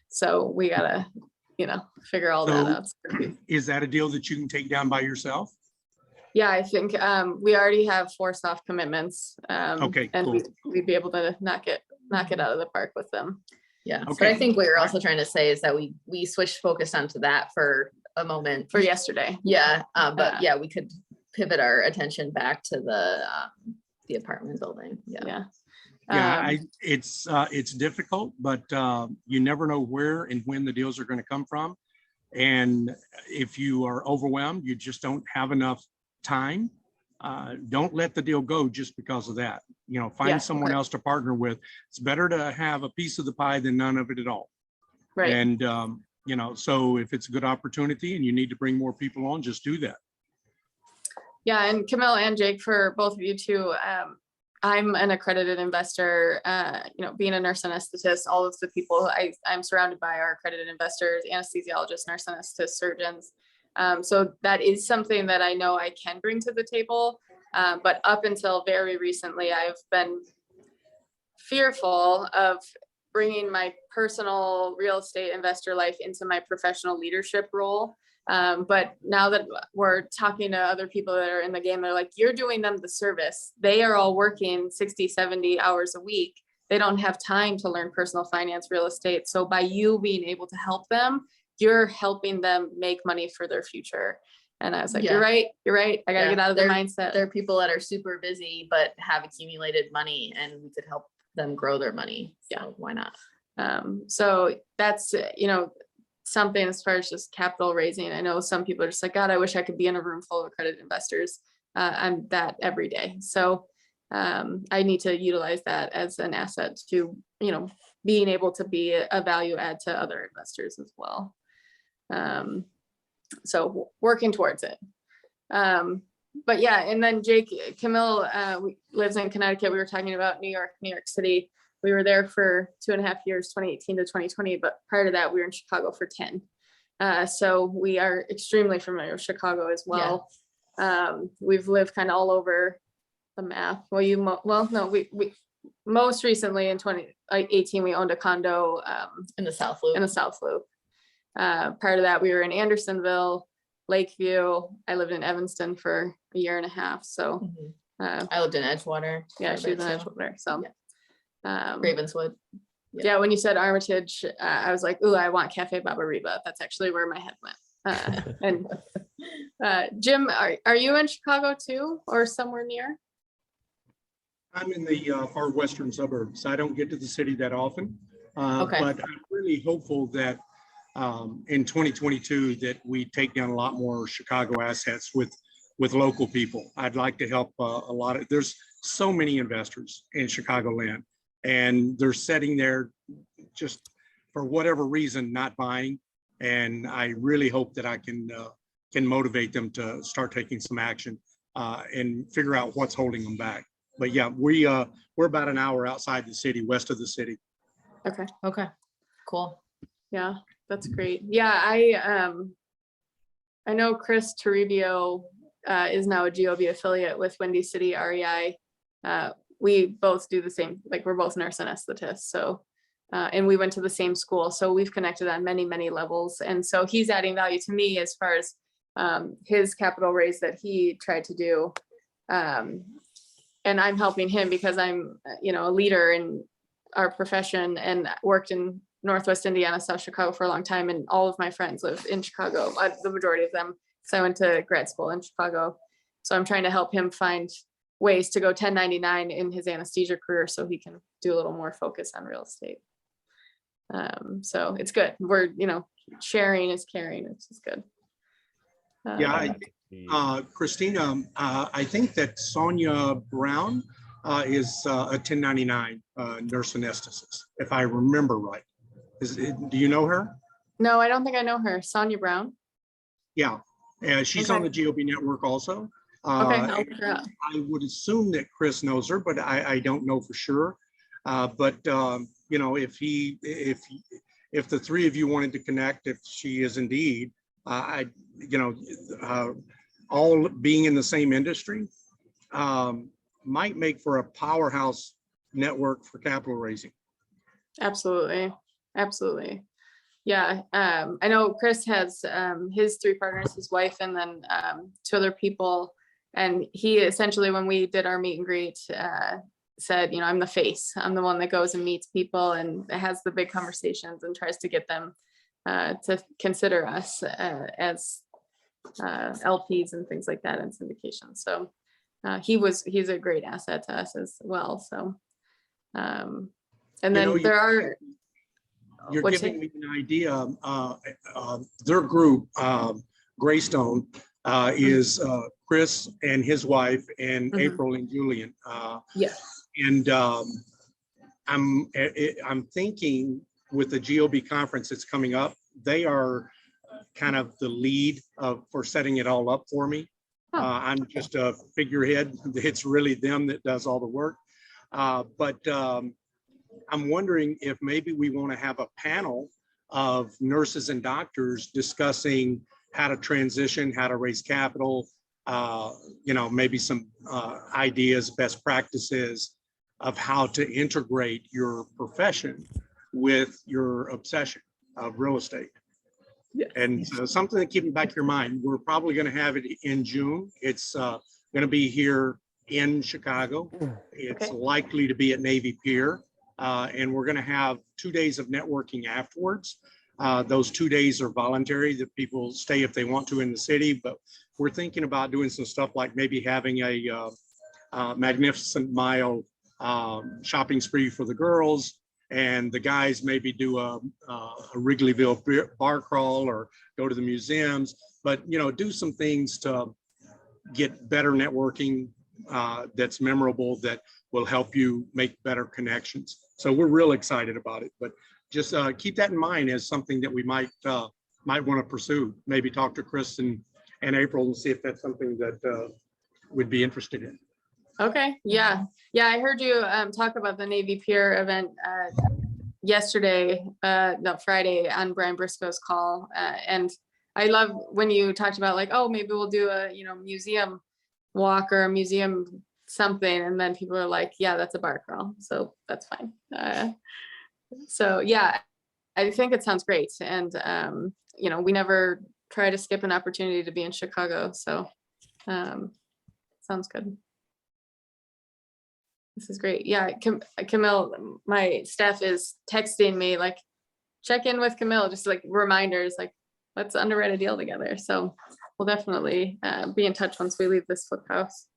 So we gotta, figure all that out. Is that a deal that you can take down by yourself? Yeah, I think we already have 4 soft commitments. Okay, and cool. we'd be able to knock it out of the park with them. Yeah, but Okay. I think what you're also trying to say is that we switched focus onto that for a moment. For yesterday. Yeah, but yeah, we could pivot our attention back to the apartment building. Yeah. Yeah. It's difficult, but you never know where and when the deals are going to come from. And if you are overwhelmed, you just don't have enough time. Don't let the deal go just because of that. Find Yeah, someone else to partner with. It's better to have a piece of the pie than none of it at all. Right. And so if it's a good opportunity and you need to bring more people on, just do that. Yeah, and Camille and Jake, for both of you too, I'm an accredited investor, being a nurse anesthetist, all of the people I'm surrounded by are accredited investors, anesthesiologists, nurse anesthetists, surgeons. So that is something that I know I can bring to the table. But up until very recently, I've been fearful of bringing my personal real estate investor life into my professional leadership role. But now that we're talking to other people that are in the game, they're like, you're doing them the service. They are all working 60, 70 hours a week. They don't have time to learn personal finance, real estate. So by you being able to help them, you're helping them make money for their future. And I was like, Yeah. You're right. I gotta get out of the There- mindset. There are people that are super busy, but have accumulated money and we could help them grow their money. So why not? So that's, something as far as just capital raising. I know some people are just like, God, I wish I could be in a room full of accredited investors. I'm that every day. So I need to utilize that as an asset to, being able to be a value add to other investors as well. So working towards it. But yeah, and then Camille lives in Connecticut. We were talking about New York City. We were there for 2.5 years, 2018 to 2020. But prior to that, we were in Chicago for 10. So we are extremely familiar with Chicago as well. We've lived kind of all over the map. We most recently in 2018, we owned a condo In the South Loop. in the South Loop. Prior to that, we were in Andersonville, Lakeview. I lived in Evanston for 1.5 years. So Mhm. I lived in Edgewater. yeah, for a she was bit, in too. Edgewater. So Ravenswood. yeah, when you said Armitage, I was like, ooh, I want Cafe Babariba. That's actually where my head went. And Jim, are you in Chicago too, or somewhere near? I'm in the far western suburbs. I don't get to the city that often. Okay. But I'm really hopeful that in 2022 that we take down a lot more Chicago assets with local people. I'd like to help there's so many investors in Chicagoland, and they're sitting there just for whatever reason not buying. And I really hope that I can motivate them to start taking some action and figure out what's holding them back. But yeah, we're about an hour outside the city, west of the city. Okay, cool. Yeah, that's great. Yeah, I I know Chris Toribio is now a GOB affiliate with Windy City REI. We both do the same, like we're both nurse anesthetists. So, and we went to the same school. So we've connected on many, many levels. And so he's adding value to me as far as his capital raise that he tried to do. And I'm helping him because I'm, a leader in our profession and worked in Northwest Indiana, South Chicago for a long time. And all of my friends live in Chicago, the majority of them. So I went to grad school in Chicago. So I'm trying to help him find ways to go 1099 in his anesthesia career so he can do a little more focus on real estate. So it's good. We're, sharing is caring. It's just good. Yeah, Christina, I think that Sonia Brown is a 1099 nurse anesthetist, if I remember right. Do you know her? No, I don't think I know her. Sonia Brown. Yeah, she's on the GOB network also. Okay, I'll look her up. I would assume that Chris knows her, but I don't know for sure. But if the three of you wanted to connect, if she is indeed, all being in the same industry, might make for a powerhouse network for capital raising. Absolutely. Absolutely. Yeah. I know Chris has his 3 partners, his wife, and then 2 other people. And he essentially, when we did our meet and greet, said, I'm the face. I'm the one that goes and meets people and has the big conversations and tries to get them to consider us as LPs and things like that in syndication. So he's a great asset to us as well. So, and then you're giving me an idea. Their group, Greystone, is Chris and his wife and April and Julian. Yeah. And I'm thinking with the GOB conference that's coming up, they are kind of the lead for setting it all up for me. I'm just a figurehead. It's really them that does all the work. But I'm wondering if maybe we want to have a panel of nurses and doctors discussing how to transition, how to raise capital, maybe some ideas, best practices of how to integrate your profession with your obsession of real estate. Yeah. And so something to keep in the back of your mind. We're probably going to have it in June. It's going to be here in Chicago. It's likely to be at Navy Pier. And we're going to have 2 days of networking afterwards. Those 2 days are voluntary, that people stay if they want to in the city, but we're thinking about doing some stuff like maybe having a Magnificent Mile shopping spree for the girls, and the guys maybe do a Wrigleyville bar crawl or go to the museums, but do some things to get better networking that's memorable, that will help you make better connections. So we're real excited about it, but just keep that in mind as something that we might want to pursue. Maybe talk to Chris and April and see if that's something that would be interested in. Okay. Yeah. I heard you talk about the Navy Pier event Friday on Brian Briscoe's call. And I love when you talked about like, oh, maybe we'll do a, museum walk or a museum something. And then people are like, yeah, that's a bar crawl. So that's fine. So yeah, I think it sounds great. And, we never try to skip an opportunity to be in Chicago. So sounds good. This is great. Yeah, Camille, my staff is texting me like, check in with Camille, just like reminders, like let's underwrite a deal together. So we'll definitely be in touch once we leave this flip house.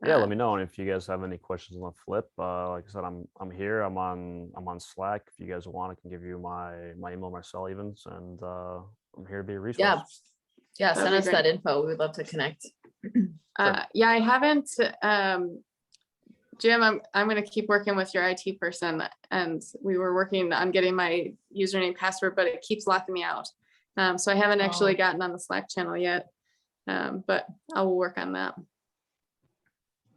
Yeah, let me know. And if you guys have any questions on the flip, like I said, I'm here. I'm on Slack. If you guys want, I can give you my email, my cell evens, and I'm here to be a resource. Yeah. Send us that info. We would love to connect. Yeah, I haven't. Jim, I'm going to keep working with your IT person, and we were working on getting my username password, but it keeps locking me out. So I haven't actually gotten on the Slack channel yet, but I will work on that.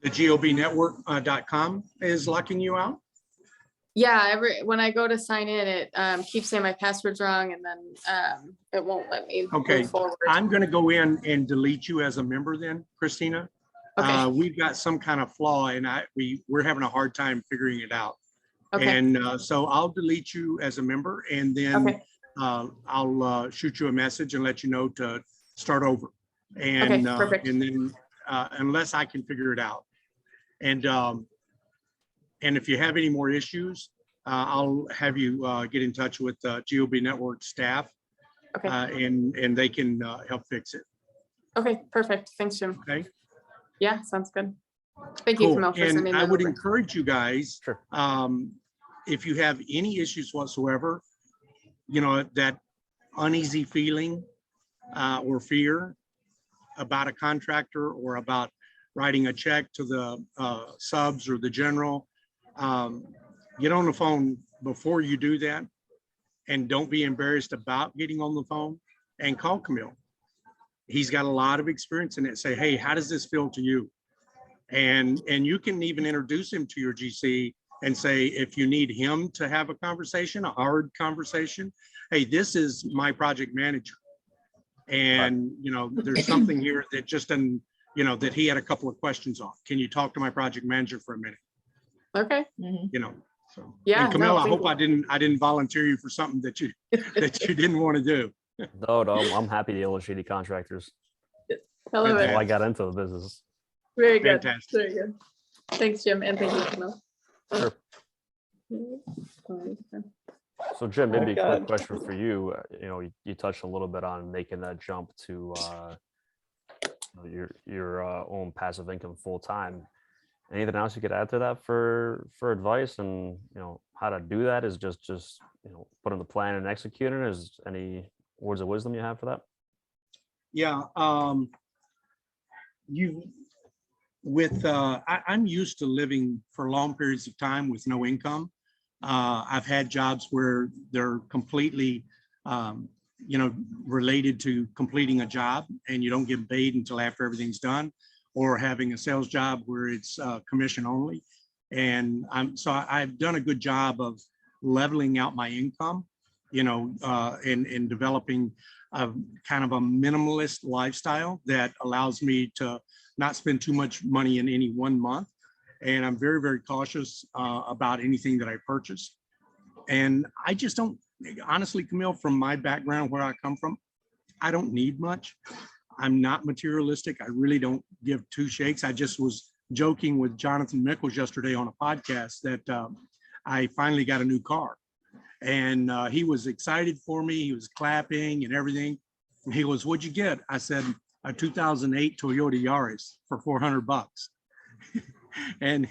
The GOBnetwork.com is locking you out? Yeah, when I go to sign in, it keeps saying my password's wrong, and then it won't let me Okay, move forward. I'm going to go in and delete you as a member then, Christina. Okay. We've got some kind of flaw and we're having a hard time figuring it out. Okay. And so I'll delete you as a member, and then Okay. I'll shoot you a message and let you know to start over. Okay, And perfect. and then unless I can figure it out. And if you have any more issues, I'll have you get in touch with GOB Network staff, Okay. and they can help fix it. Okay, perfect. Thanks, Jim. Okay. Yeah, sounds good. Thank you, Cool. Camille, for And sending I that would over. encourage you guys, Sure. if you have any issues whatsoever, that uneasy feeling or fear about a contractor or about writing a check to the subs or the general, get on the phone before you do that, and don't be embarrassed about getting on the phone, and call Camille. He's got a lot of experience in it. Say, hey, how does this feel to you? And you can even introduce him to your GC and say, if you need him to have a conversation, a hard conversation, hey, this is my project manager. And, there's something here that just doesn't, that he had a couple of questions on. Can you talk to my project manager for a minute? Okay. So. Yeah, And Camille, no, I hope thank I didn't volunteer you for something that you didn't want to do. No, I'm happy to deal with shitty contractors. I love That's it. why I got into the business. Very good. Fantastic. Very good. Thanks, Jim, and thank you, Camille. Sure. So Jim, maybe a quick God. question for you. You touched a little bit on making that jump to your own passive income full time. Anything else you could add to that for advice, and how to do that? Is just put in the plan and execute it. Is any words of wisdom you have for that? Yeah. I'm used to living for long periods of time with no income. I've had jobs where they're completely, related to completing a job, and you don't get paid until after everything's done, or having a sales job where it's commission only. And I've done a good job of leveling out my income, and developing a kind of a minimalist lifestyle that allows me to not spend too much money in any one month. And I'm very, very cautious about anything that I purchase. And I just don't, honestly, Camille, from my background, where I come from, I don't need much. I'm not materialistic. I really don't give two shakes. I just was joking with Jonathan Mickles yesterday on a podcast that I finally got a new car. And he was excited for me. He was clapping and everything. And he goes, "What'd you get?" I said, "A 2008 Toyota Yaris for $400." And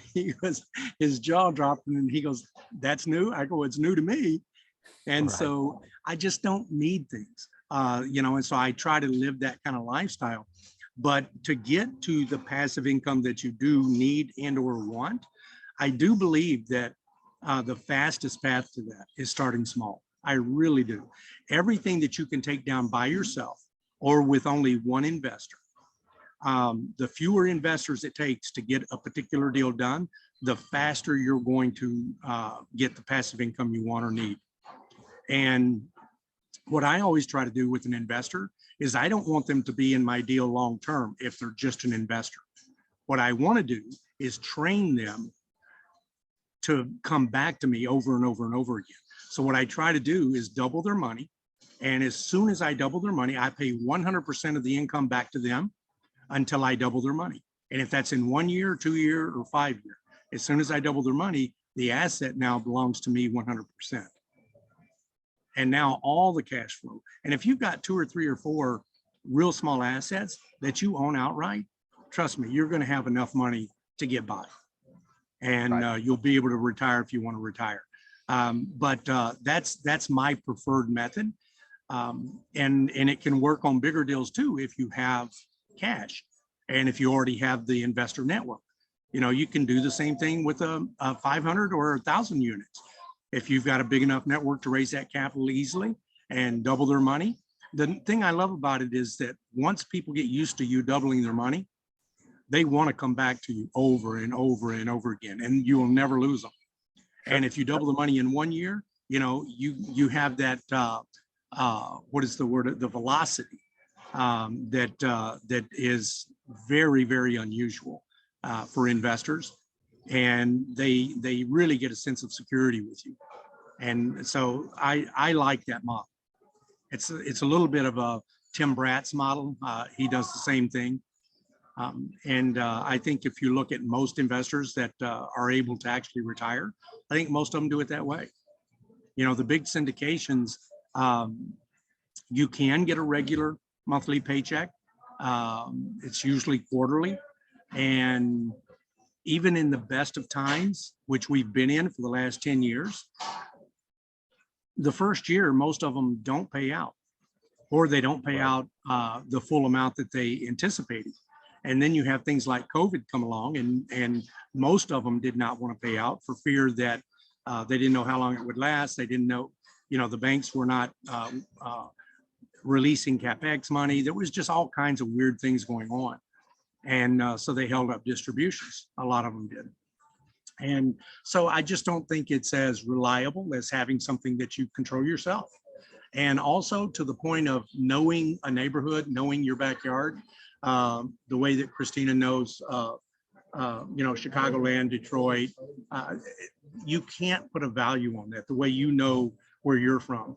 his jaw dropped, and he goes, "That's new?" I go, "It's new to me." And Right. so I just don't need things, and so I try to live that kind of lifestyle. But to get to the passive income that you do need and or want, I do believe that the fastest path to that is starting small. I really do. Everything that you can take down by yourself or with only one investor, the fewer investors it takes to get a particular deal done, the faster you're going to get the passive income you want or need. And what I always try to do with an investor is I don't want them to be in my deal long term if they're just an investor. What I want to do is train them to come back to me over and over and over again. So what I try to do is double their money. And as soon as I double their money, I pay 100% of the income back to them until I double their money. And if that's in 1 year, 2 year, or 5 year, as soon as I double their money, the asset now belongs to me 100%. And now all the cash flow. And if you've got 2 or 3 or 4 real small assets that you own outright, trust me, you're going to have enough money to get by. And you'll be able to retire if you want to retire. But that's my preferred method. And it can work on bigger deals too if you have cash and if you already have the investor network. You can do the same thing with a 500 or 1,000 units. If you've got a big enough network to raise that capital easily and double their money. The thing I love about it is that once people get used to you doubling their money, they want to come back to you over and over and over again, and you will never lose them. And if you double the money in 1 year, you have that, what is the word, the velocity that is very, very unusual for investors. And they really get a sense of security with you. And so I like that model. It's a little bit of a Tim Bratt's model. He does the same thing. And I think if you look at most investors that are able to actually retire, I think most of them do it that way. The big syndications, you can get a regular monthly paycheck. It's usually quarterly. And even in the best of times, which we've been in for the last 10 years, the first year, most of them don't pay out, or they don't pay out the full amount that they anticipated. And then you have things like COVID come along, and most of them did not want to pay out for fear that they didn't know how long it would last. They didn't know, the banks were not releasing CapEx money. There was just all kinds of weird things going on. And so they held up distributions. A lot of them did. And so I just don't think it's as reliable as having something that you control yourself. And also to the point of knowing a neighborhood, knowing your backyard, the way that Christina knows, Chicagoland, Detroit, you can't put a value on that. The way you know where you're from,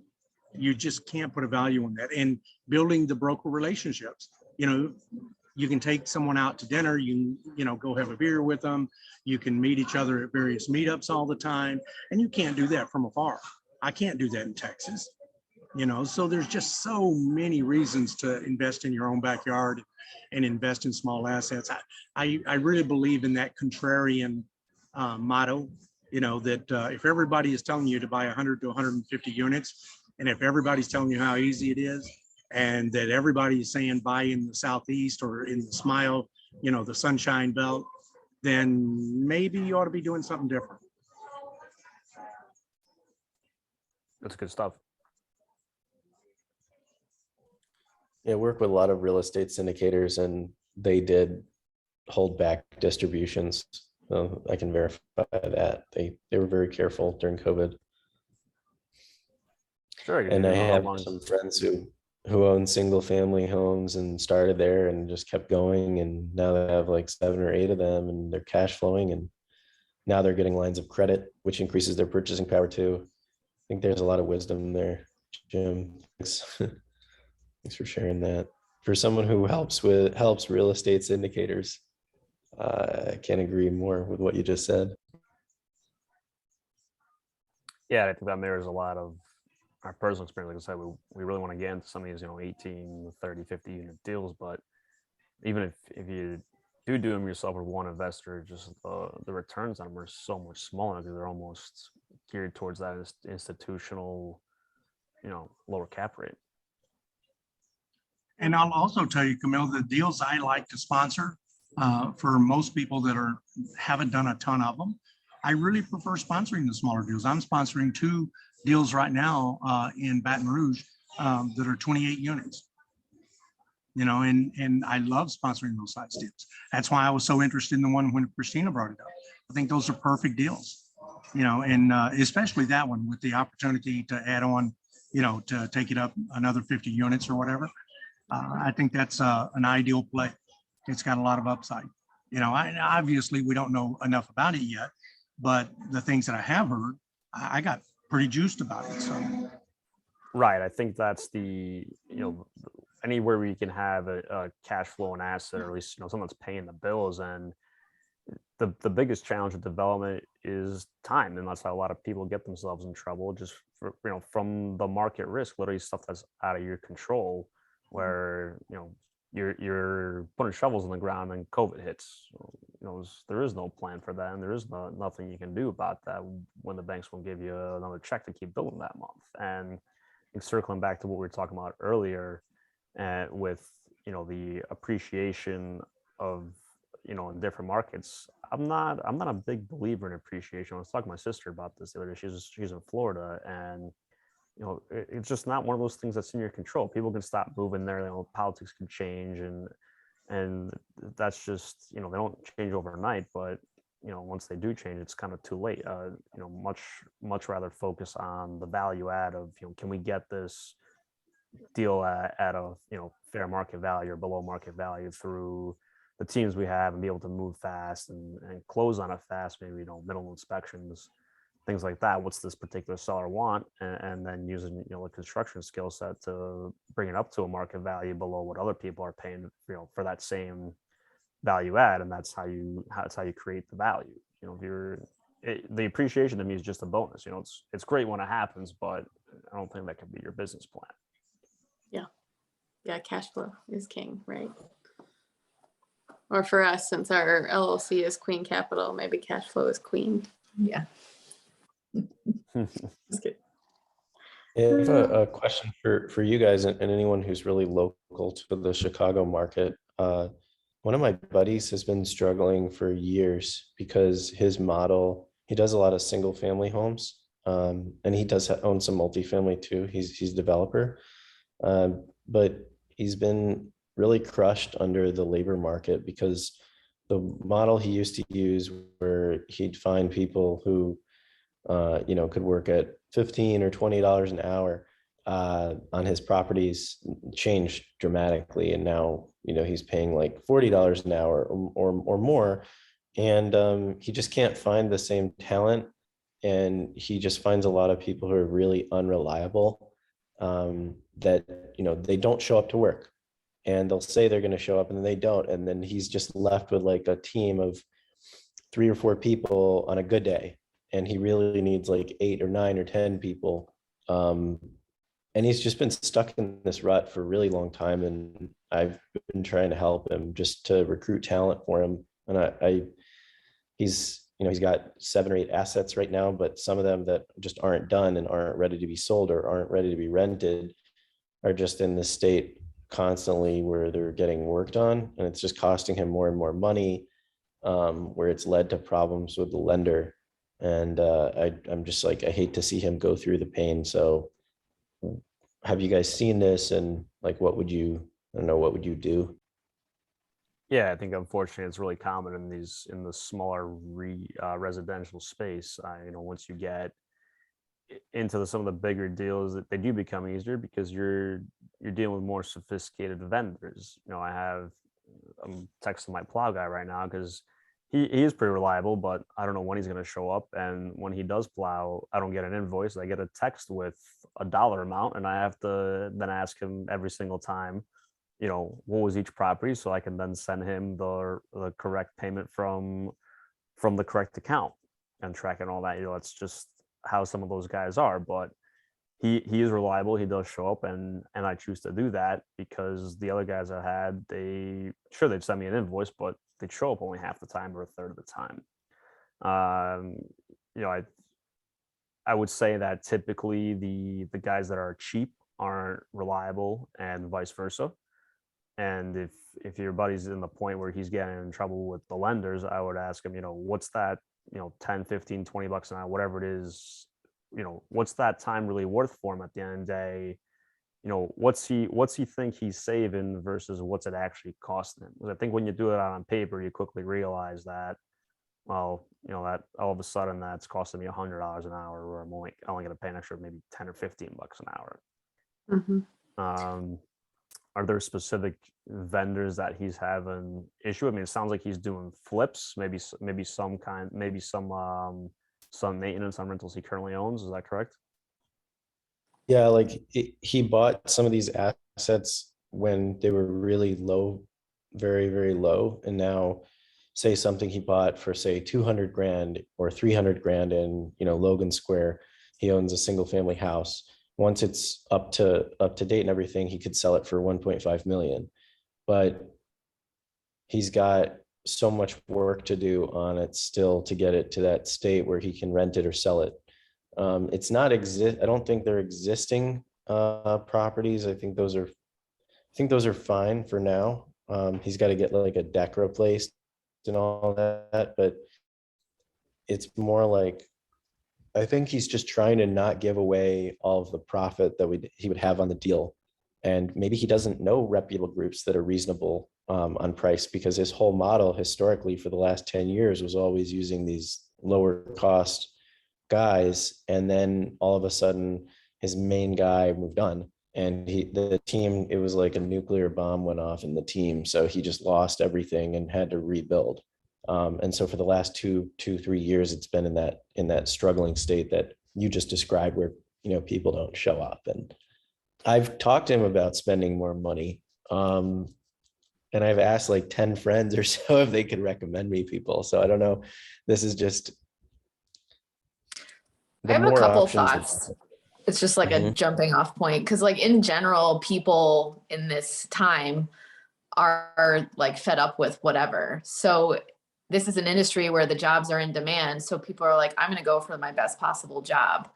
you just can't put a value on that. And building the broker relationships, you can take someone out to dinner, you go have a beer with them, you can meet each other at various meetups all the time, and you can't do that from afar. I can't do that in Texas, so there's just so many reasons to invest in your own backyard and invest in small assets. I really believe in that contrarian motto, that if everybody is telling you to buy 100 to 150 units, and if everybody's telling you how easy it is, and that everybody is saying buy in the Southeast or in the Smile, the Sunshine Belt, then maybe you ought to be doing something different. That's good stuff. Yeah, I work with a lot of real estate syndicators, and they did hold back distributions. So I can verify that. They were very careful during COVID. Sure. And I have some friends who own single family homes and started there and just kept going. And now they have like 7 or 8 of them, and they're cash flowing. And now they're getting lines of credit, which increases their purchasing power too. I think there's a lot of wisdom there, Jim. Thanks. Thanks for sharing that. For someone who helps real estate syndicators, I can't agree more with what you just said. Yeah, I think that mirrors a lot of our personal experience. Like I said, we really want to get into some of these, 18, 30, 50 unit deals. But even if you do them yourself with one investor, just the returns on them are so much smaller because they're almost geared towards that institutional, lower cap rate. And I'll also tell you, Camille, the deals I like to sponsor, for most people that haven't done a ton of them, I really prefer sponsoring the smaller deals. I'm sponsoring 2 deals right now in Baton Rouge that are 28 units. And I love sponsoring those size deals. That's why I was so interested in the one when Christina brought it up. I think those are perfect deals, and especially that one with the opportunity to add on, to take it up another 50 units or whatever. I think that's an ideal play. It's got a lot of upside. Obviously we don't know enough about it yet, but the things that I have heard, I got pretty juiced about it. So. Right. I think that's anywhere where you can have a cash flowing asset, or at least, someone that's paying the bills. And the biggest challenge with development is time. And that's how a lot of people get themselves in trouble, just from the market risk, literally stuff that's out of your control, where, you're putting shovels in the ground and COVID hits. There is no plan for that, and there is nothing you can do about that when the banks won't give you another check to keep building that month. And circling back to what we were talking about earlier, with the appreciation of in different markets, I'm not a big believer in appreciation. I was talking to my sister about this the other day. She's in Florida, and it's just not one of those things that's in your control. People can stop moving there. Politics can change, and that's just they don't change overnight. But once they do change, it's kind of too late. Much rather focus on the value add of, can we get this deal at a, fair market value or below market value through the teams we have, and be able to move fast and close on it fast, maybe, minimal inspections, things like that. What's this particular seller want? And then using, the construction skill set to bring it up to a market value below what other people are paying, for that same value add. And that's how you create the value. The appreciation to me is just a bonus. It's great when it happens, but I don't think that can be your business plan. Yeah, cash flow is king, right? Or for us, since our LLC is Queen Capital, maybe cash flow is queen. Yeah. That's good. I have a question for you guys and anyone who's really local to the Chicago market. One of my buddies has been struggling for years because his model, he does a lot of single family homes, and he does own some multifamily too. He's a developer, but he's been really crushed under the labor market because the model he used to use, where he'd find people who could work at $15 or $20 an hour on his properties, changed dramatically. And now, he's paying like $40 an hour or more. And he just can't find the same talent. And he just finds a lot of people who are really unreliable, that, they don't show up to work, and they'll say they're going to show up and then they don't. And then he's just left with like a team of 3 or 4 people on a good day. And he really needs like 8 or 9 or 10 people. And he's just been stuck in this rut for a really long time. And I've been trying to help him just to recruit talent for him. And he's got 7 or 8 assets right now, but some of them that just aren't done and aren't ready to be sold or aren't ready to be rented are just in this state constantly where they're getting worked on. And it's just costing him more and more money, where it's led to problems with the lender. And I'm just like, I hate to see him go through the pain. So have you guys seen this? And like, what would you do? Yeah, I think unfortunately it's really common in the smaller residential space. Once you get into some of the bigger deals, that they do become easier because you're dealing with more sophisticated vendors. I'm texting my plow guy right now because he is pretty reliable, but I don't know when he's going to show up. And when he does plow, I don't get an invoice. I get a text with a dollar amount, and I have to then ask him every single time, what was each property, so I can then send him the correct payment from the correct account and tracking all that. It's just how some of those guys are. But he is reliable. He does show up, and I choose to do that because the other guys I had, they'd send me an invoice, but they'd show up only half the time or a third of the time. I would say that typically the guys that are cheap aren't reliable, and vice versa. And if your buddy's in the point where he's getting in trouble with the lenders, I would ask him, what's that, 10, 15, 20 bucks an hour, whatever it is, what's that time really worth for him at the end of the day? What's he think he's saving versus what's it actually costing him? Because I think when you do it out on paper, you quickly realize that, well, that all of a sudden that's costing me $100 an hour, or I'm only going to pay an extra maybe 10 or 15 bucks an hour. Mm-hmm. Are there specific vendors that he's having issue? I mean, it sounds like he's doing flips, maybe some maintenance on rentals he currently owns. Is that correct? Yeah, like he bought some of these assets when they were really low, very, very low. And now say something he bought for say 200 grand or 300 grand in, Logan Square. He owns a single family house. Once it's up to date and everything, he could sell it for 1.5 million. But he's got so much work to do on it still to get it to that state where he can rent it or sell it. It's not I don't think they're existing properties. I think those are fine for now. He's got to get like a deck replaced and all that, but it's more like, I think he's just trying to not give away all of the profit that he would have on the deal. And maybe he doesn't know reputable groups that are reasonable on price, because his whole model historically for the last 10 years was always using these lower cost guys. And then all of a sudden his main guy moved on, and the team, it was like a nuclear bomb went off in the team. So he just lost everything and had to rebuild. And so for the last 3 years, it's been in that struggling state that you just described, where, people don't show up. And I've talked to him about spending more money. And I've asked like 10 friends or so if they could recommend me people. So I don't know. This is just. I have a couple options. thoughts. It's just like a Mhm. jumping off point. Cause like in general, people in this time are like fed up with whatever. So this is an industry where the jobs are in demand. So people are like, I'm going to go for my best possible job.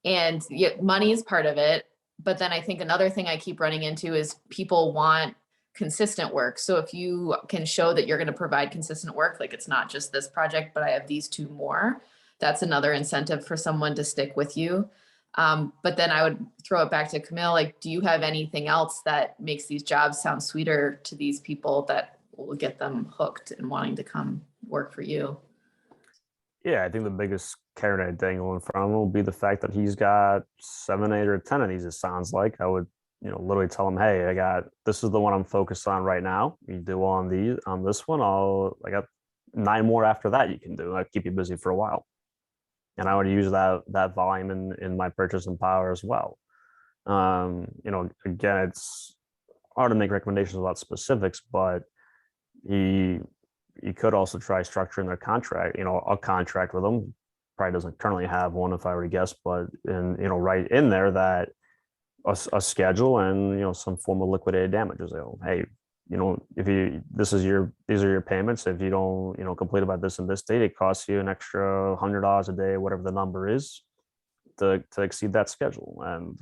And yet money is part of it. But then I think another thing I keep running into is people want consistent work. So if you can show that you're going to provide consistent work, like it's not just this project, but I have these two more, that's another incentive for someone to stick with you. But then I would throw it back to Camille, like, do you have anything else that makes these jobs sound sweeter to these people that will get them hooked and wanting to come work for you? Yeah, I think the biggest carrot I dangle in front of him will be the fact that he's got 7, 8, or 10 of these. It sounds like I would, literally tell him, hey, this is the one I'm focused on right now. You do on this one, I got 9 more after that you can do. I keep you busy for a while. And I would use that volume in my purchasing power as well. Again, it's hard to make recommendations about specifics, but you could also try structuring their contract, a contract with them. Probably doesn't currently have one, if I were to guess, but right in there that a schedule and some form of liquidated damages. Hey, if these are your payments. If you don't complete about this and this date, it costs you an extra $100 a day, whatever the number is, to exceed that schedule. And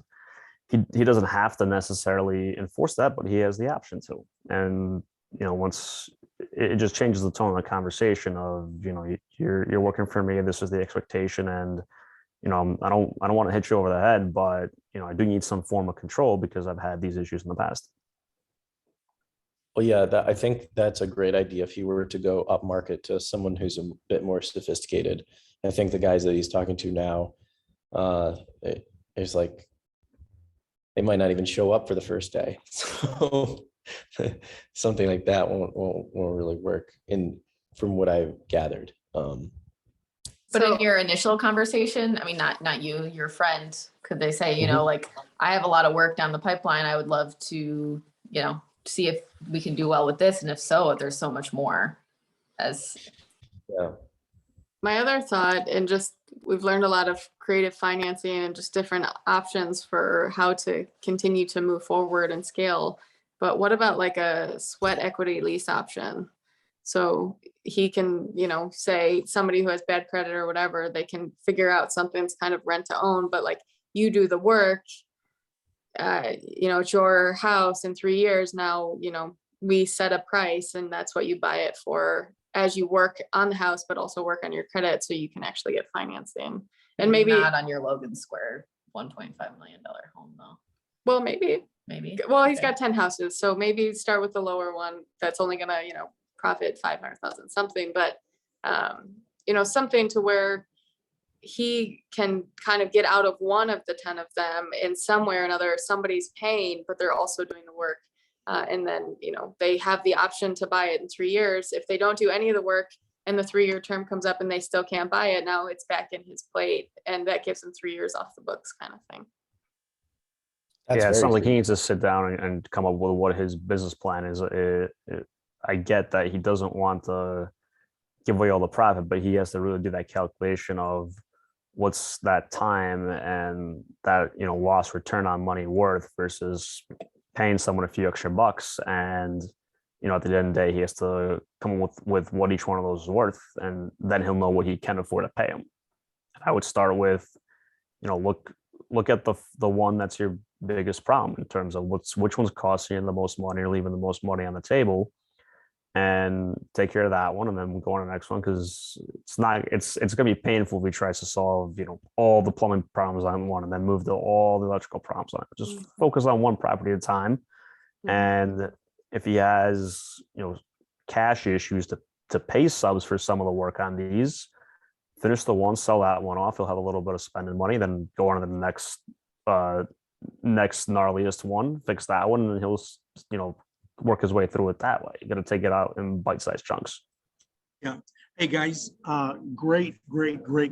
he doesn't have to necessarily enforce that, but he has the option to. And once it just changes the tone of the conversation of you're working for me, this is the expectation, and I don't want to hit you over the head, but I do need some form of control because I've had these issues in the past. Well, yeah, I think that's a great idea if he were to go up market to someone who's a bit more sophisticated. I think the guys that he's talking to now, it's like they might not even show up for the first day. So something like that won't really work from what I've gathered. But in your initial conversation, I mean, not you, your friend, could they say, like, I have a lot of work down the pipeline. I would love to, see if we can do well with this. And if so, there's so much more Yeah. My other thought, and just we've learned a lot of creative financing and just different options for how to continue to move forward and scale. But what about like a sweat equity lease option? So he can, say somebody who has bad credit or whatever, they can figure out something's kind of rent to own, but like you do the work, it's your house in 3 years. Now, we set a price and that's what you buy it for as you work on the house, but also work on your credit so you can actually get financing. And maybe not on your Logan Square $1.5 million home though. Well, maybe. Well, he's got 10 houses, so maybe start with the lower one that's only gonna, profit 500,000 something, but something to where he can kind of get out of one of the 10 of them in some way or another. Somebody's paying, but they're also doing the work. And then, they have the option to buy it in 3 years. If they don't do any of the work and the 3-year term comes up and they still can't buy it, now it's back in his plate. And that gives him 3 years off the books kind of thing. Yeah, it sounds like he needs to sit down and come up with what his business plan is. I get that he doesn't want to give away all the profit, but he has to really do that calculation of what's that time and that lost return on money worth versus paying someone a few extra bucks. And at the end of the day, he has to come up with what each one of those is worth, and then he'll know what he can afford to pay him. I would start with look at the one that's your biggest problem in terms of which one's costing you the most money or leaving the most money on the table, and take care of that one, and then go on to the next one, because it's going to be painful if he tries to solve all the plumbing problems on one and then move to all the electrical problems on it. Just focus on one property at a time, and if he has, cash issues to pay subs for some of the work on these, finish the one, sell that one off. He'll have a little bit of spending money, then go on to the next gnarliest one, fix that one, and he'll, work his way through it that way. You got to take it out in bite-sized chunks. Yeah. Hey, guys, great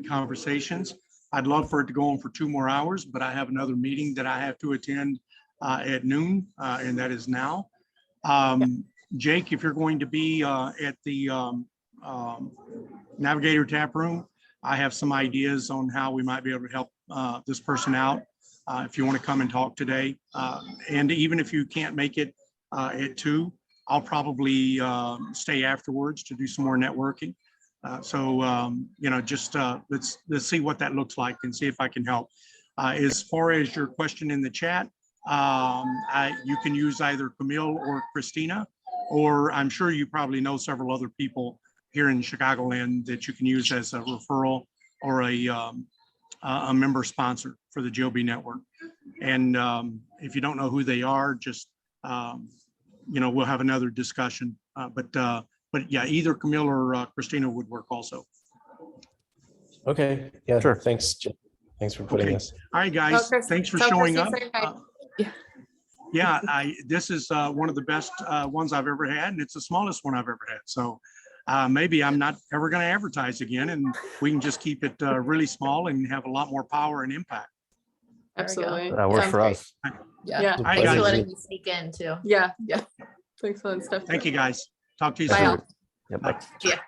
conversations. I'd love for it to go on for 2 more hours, but I have another meeting that I have to attend at noon, and that is now. Jake, if you're going to be at the Navigator Tap Room, I have some ideas on how we might be able to help this person out. If you want to come and talk today, and even if you can't make it at 2, I'll probably stay afterwards to do some more networking. Just let's see what that looks like and see if I can help. As far as your question in the chat, you can use either Camille or Christina, or I'm sure you probably know several other people here in Chicagoland that you can use as a referral or a member sponsor for the GOB network. And if you don't know who they are, just we'll have another discussion. But yeah, either Camille or Christina would work also. Okay. Yeah. Sure. Thanks. Jim. Thanks for putting Okay. this. All right, guys. Chris, Thanks for tell showing Chrissy up. say hi. Yeah, this is one of the best ones I've ever had, and it's the smallest one I've ever had. So maybe I'm not ever going to advertise again, and we can just keep it really small and have a lot more power and impact. Absolutely. That works Sounds for great. us. Yeah. All right, Thanks for guys. letting me sneak in too. Yeah. Thanks for that stuff. Thank you, guys. Talk to you Bye soon. all. Yep. Bye. Yeah.